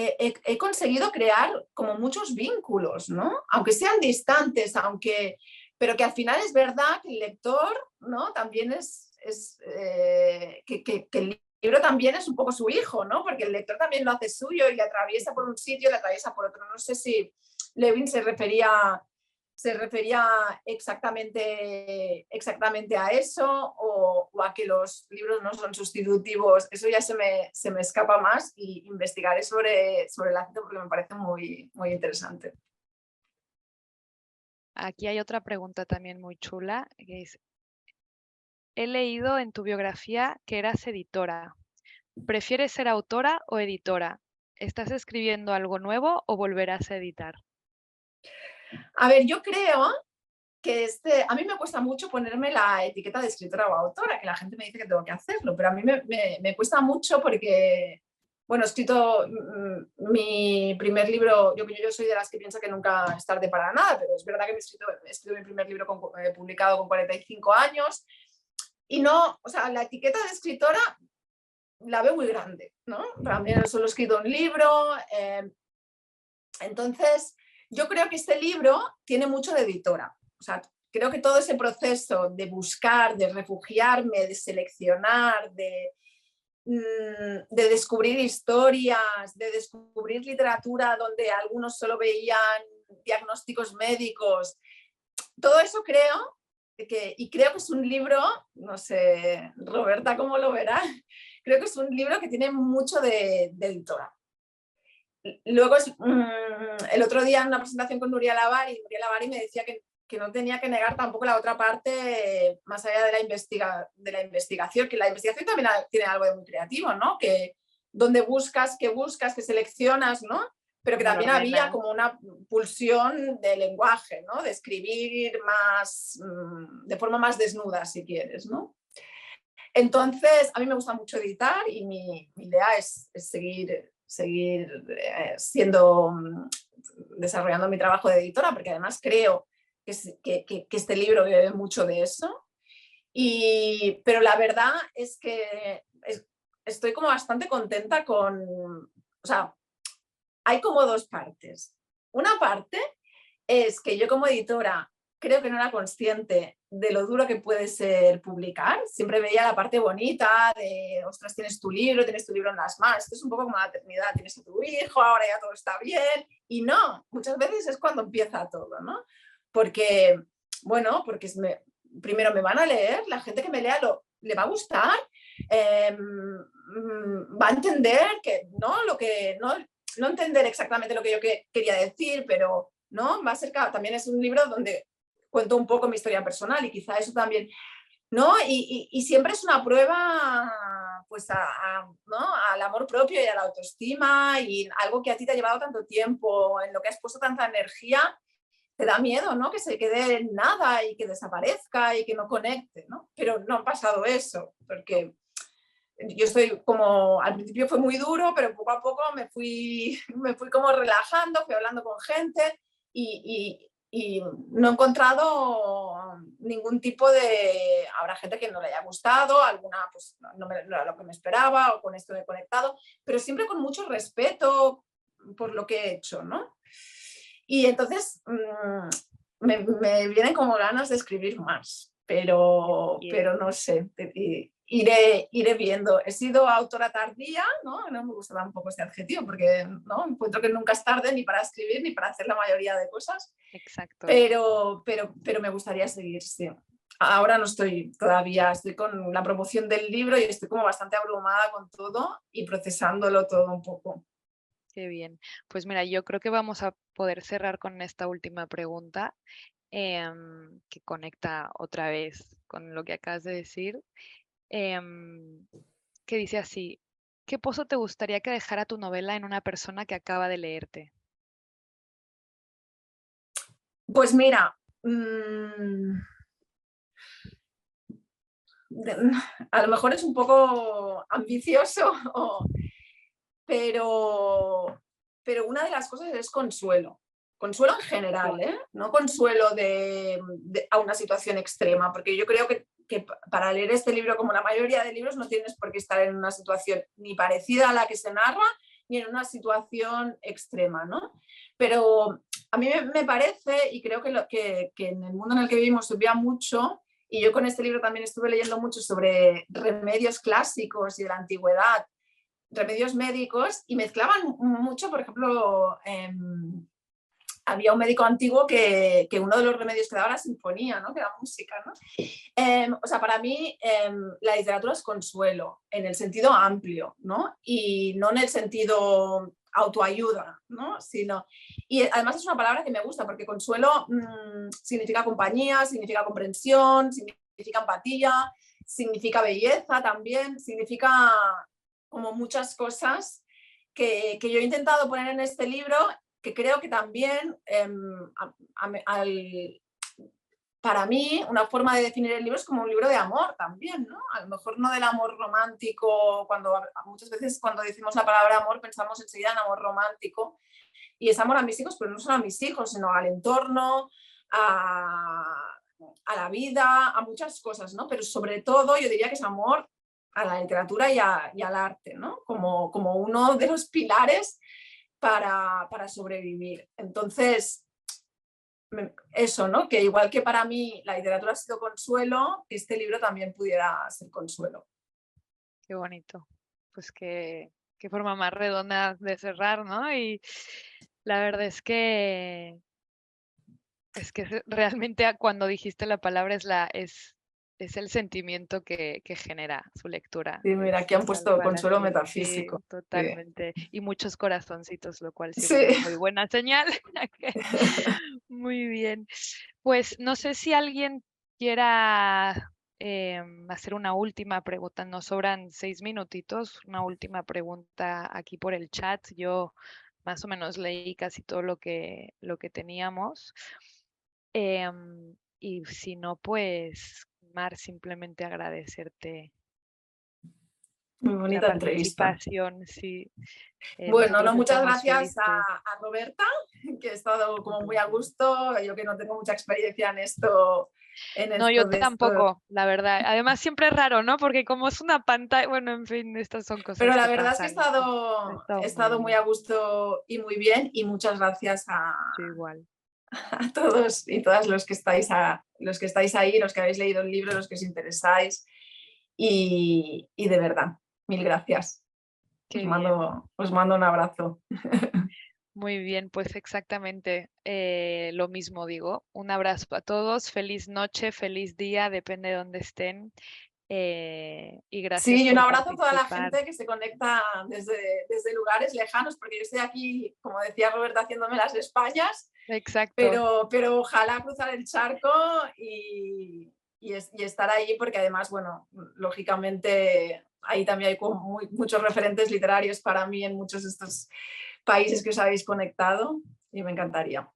he conseguido crear como muchos vínculos, ¿no? Aunque sean distantes, pero que al final es verdad que el lector, ¿no? También que el libro también es un poco su hijo, ¿no? Porque el lector también lo hace suyo y le atraviesa por un sitio, le atraviesa por otro. No sé si Lewin se refería exactamente a eso o a que los libros no son sustitutivos. Eso ya se me escapa más y investigaré sobre el acento porque me parece muy, muy interesante. Aquí hay otra pregunta también muy chula, que es, he leído en tu biografía que eras editora. ¿Prefieres ser autora o editora? ¿Estás escribiendo algo nuevo o volverás a editar? A ver, yo creo que a mí me cuesta mucho ponerme la etiqueta de escritora o autora, que la gente me dice que tengo que hacerlo, pero a mí me cuesta mucho porque, bueno, he escrito mi primer libro, yo soy de las que piensa que nunca es tarde para nada, pero es verdad que he escrito mi primer libro publicado con 45 años y no, o sea, la etiqueta de escritora la veo muy grande, ¿no? También solo he escrito un libro, entonces yo creo que este libro tiene mucho de editora. O sea, creo que todo ese proceso de buscar, de refugiarme, de seleccionar, de descubrir historias, de descubrir literatura donde algunos solo veían diagnósticos médicos, todo eso creo que es un libro, no sé, Roberta, ¿cómo lo verá? Creo que es un libro que tiene mucho de editora. Luego, el otro día en una presentación con Nuria Lavari me decía que no tenía que negar tampoco la otra parte, más allá de la investigación, que la investigación también tiene algo de muy creativo, ¿no? Que donde buscas, que seleccionas, ¿no? Pero que también había como una pulsión de lenguaje, ¿no? De escribir más, de forma más desnuda, si quieres, ¿no? Entonces, a mí me gusta mucho editar y mi idea es seguir desarrollando mi trabajo de editora, porque además creo que este libro bebe mucho de eso. Pero la verdad es que estoy como bastante contenta o sea, hay como dos partes. Una parte es que yo como editora creo que no era consciente de lo duro que puede ser publicar. Siempre veía la parte bonita de, ostras, tienes tu libro en las manos. Esto es un poco como la maternidad, tienes a tu hijo, ahora ya todo está bien. Y no, muchas veces es cuando empieza todo, ¿no? Porque, bueno, primero me van a leer, la gente que me lea le va a gustar, va a entender que, ¿no? No entender exactamente lo que yo quería decir, pero ¿no? Va a ser, también es un libro donde cuento un poco mi historia personal y quizá eso también, ¿no? Y siempre es una prueba pues ¿no? Al amor propio y a la autoestima y algo que a ti te ha llevado tanto tiempo, en lo que has puesto tanta energía, te da miedo, ¿no? Que se quede en nada y que desaparezca y que no conecte, ¿no? Pero no ha pasado eso, porque yo estoy como, al principio fue muy duro, pero poco a poco me fui como relajando, fui hablando con gente y no he encontrado ningún tipo de... Habrá gente que no le haya gustado, alguna pues no era lo que me esperaba o con esto me he conectado, pero siempre con mucho respeto por lo que he hecho, ¿no? Y entonces me vienen como ganas de escribir más, pero no sé, iré viendo. He sido autora tardía, ¿no? No me gusta tampoco este adjetivo porque ¿no? Encuentro que nunca es tarde ni para escribir ni para hacer la mayoría de cosas. Exacto. Pero me gustaría seguir, sí. Ahora no estoy todavía, estoy con la promoción del libro y estoy como bastante abrumada con todo y procesándolo todo un poco. Qué bien. Pues mira, yo creo que vamos a poder cerrar con esta última pregunta que conecta otra vez con lo que acabas de decir, que dice así, ¿qué pozo te gustaría que dejara tu novela en una persona que acaba de leerte? Pues mira, a lo mejor es un poco ambicioso, pero una de las cosas es consuelo. Consuelo en general, ¿eh? No consuelo a una situación extrema, porque yo creo que para leer este libro, como la mayoría de libros, no tienes por qué estar en una situación ni parecida a la que se narra, ni en una situación extrema, ¿no? Pero a mí me parece, y creo que en el mundo en el que vivimos se veía mucho, y yo con este libro también estuve leyendo mucho sobre remedios clásicos y de la antigüedad, remedios médicos, y mezclaban mucho, por ejemplo, había un médico antiguo que uno de los remedios que daba era sinfonía, ¿no? Que era música, ¿no? O sea, para mí la literatura es consuelo, en el sentido amplio, ¿no? Y no en el sentido autoayuda, ¿no? Sino, y además es una palabra que me gusta, porque consuelo significa compañía, significa comprensión, significa empatía, significa belleza también, significa como muchas cosas que yo he intentado poner en este libro, que creo que también para mí una forma de definir el libro es como un libro de amor también, ¿no? A lo mejor no del amor romántico, muchas veces cuando decimos la palabra amor pensamos enseguida en amor romántico, y es amor a mis hijos, pero no solo a mis hijos, sino al entorno, a la vida, a muchas cosas, ¿no? Pero sobre todo yo diría que es amor a la literatura y al arte, ¿no? Como uno de los pilares para sobrevivir. Entonces, eso, ¿no? Que igual que para mí la literatura ha sido consuelo, que este libro también pudiera ser consuelo. Qué bonito. Pues qué forma más redonda de cerrar, ¿no? Y la verdad es que realmente cuando dijiste la palabra es el sentimiento que genera su lectura. Sí, mira, aquí han Tal puesto cual consuelo así. metafísico. Sí, totalmente. Y muchos corazoncitos, lo cual Sí. siempre es muy buena señal. Muy bien. Pues no sé si alguien quiera hacer una última pregunta. Nos sobran 6 minutitos. Una última pregunta aquí por el chat. Yo más o menos leí casi todo lo que teníamos. Y si no, pues, Mar, simplemente agradecerte Muy la bonita entrevista. participación. Sí, Bueno, nosotros no, muchas estamos gracias felices. a Roberta, que he estado como muy a gusto. Yo que no tengo mucha experiencia en esto. No, yo De esto. tampoco, la verdad. Además, siempre es raro, ¿no? Porque como es una pantalla, bueno, en fin, estas son Pero cosas la que verdad es que pasan. Ha he estado muy estado muy a bien. gusto y muy bien. Y muchas gracias Yo igual. a todos y todas los que estáis ahí, los que habéis leído el libro, los que os interesáis. Y de verdad, mil gracias. Qué bien. Os mando un abrazo. Muy bien, pues exactamente lo mismo digo. Un abrazo a todos, feliz noche, feliz día, depende de dónde estén. Y gracias Sí, y un por abrazo a toda la participar. gente que se conecta desde lugares lejanos, porque yo estoy aquí, como decía Roberta, haciéndome las Españas, Exacto. pero ojalá cruzar el charco y estar ahí, porque además, bueno, lógicamente ahí también hay muchos referentes literarios para mí en muchos de estos países que os habéis conectado y me encantaría.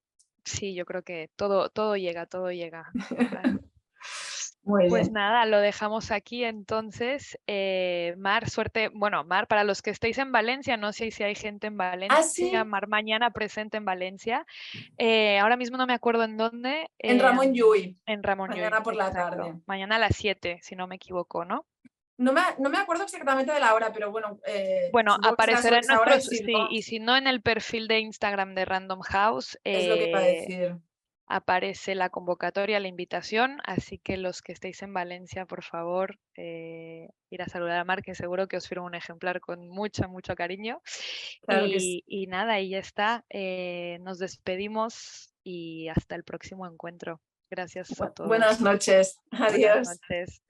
Sí, yo creo que todo llega, todo llega. Total. Muy Pues bien. nada, lo dejamos aquí entonces. Mar, suerte. Bueno, Mar, para los que estéis en Valencia, no sé si hay gente en Ah, Valencia, sí, Mar mañana presente en Valencia. Ahora mismo no me acuerdo en dónde. en Ramón Llull, En Ramón Llull, mañana por la exacto. tarde. Mañana a las 7, si no me equivoco, ¿no? No me acuerdo exactamente de la hora, pero bueno, Bueno, supongo que será aparecerá sobre en esa hora y nuestros, si no, sí, y si no en el perfil de Instagram de Random House, es lo que iba a decir. aparece la convocatoria, la invitación, así que los que estéis en Valencia, por favor, ir a saludar a Mar, que seguro que os firmo un ejemplar con mucho cariño. Claro que sí. Y nada, y ya está. Nos despedimos y hasta el próximo encuentro. Gracias a Buenas todos. noches. Buenas Adiós. noches.